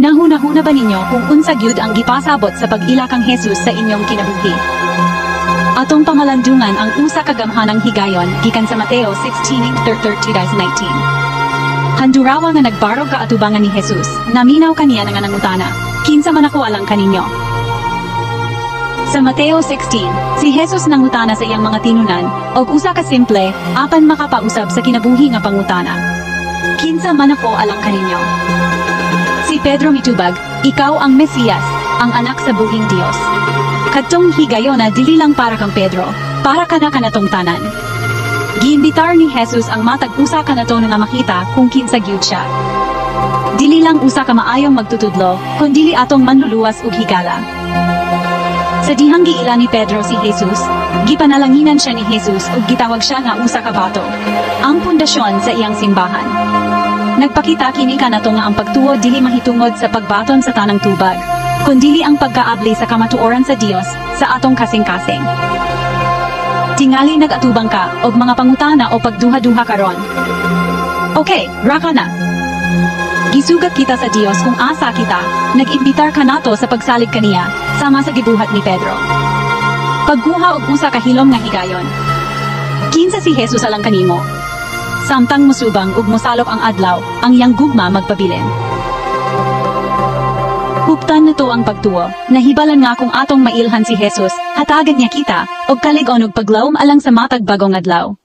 Nahuna-huna ba ninyo kung unsa gyud ang gipasabot sa pag-ila kang Jesus sa inyong kinabuhi? Atong pamalandungan ang usa ka gamhanang higayon gikan sa Mateo 16:30-19. Handurawa nga nagbarog ka atubangan ni Jesus, naminaw kaniya nga nangutana, kinsa man ako alang kaninyo. Sa Mateo 16, si Jesus nangutana sa iyang mga tinunan, og usa ka simple, apan makapausab sa kinabuhi nga pangutana. Kinsa man ako alang kaninyo. Si Pedro mitubag, ikaw ang Mesiyas, ang anak sa buhing Dios. Kadtong higayon na dili lang para kang Pedro, para ka na kanatong tanan. Giimbitar ni Jesus ang matag usa kanato nga makita kung kinsa gyud siya. Dili lang usa ka maayong magtutudlo, kundi atong manluluwas ug higala. Sa dihang giila ni Pedro si Jesus, gipanalanginan siya ni Jesus ug gitawag siya nga usa ka bato, ang pundasyon sa iyang simbahan. Nagpakita kini kanato nga ang pagtuo dili mahitungod sa pagbaton sa tanang tubag, kundi ang pagkaabli sa kamatuoran sa Dios sa atong kasing-kasing. Tingali nagatubang ka og mga pangutana o pagduha-duha karon. Okay, raka na. Gisugat kita sa Dios kung asa kita, nag-imbitar ka nato sa pagsalig kaniya, sama sa gibuhat ni Pedro. Pagguha og usa ka hilom nga higayon. Kinsa si Jesus alang kanimo? Samtang musubang ug mosalok ang adlaw, ang iyang gugma magpabilin. Huptan nato ang pagtuo, nahibalan nga kung atong mailhan si Jesus, hatagan niya kita, og kalig-on og paglawom alang sa matag bagong adlaw.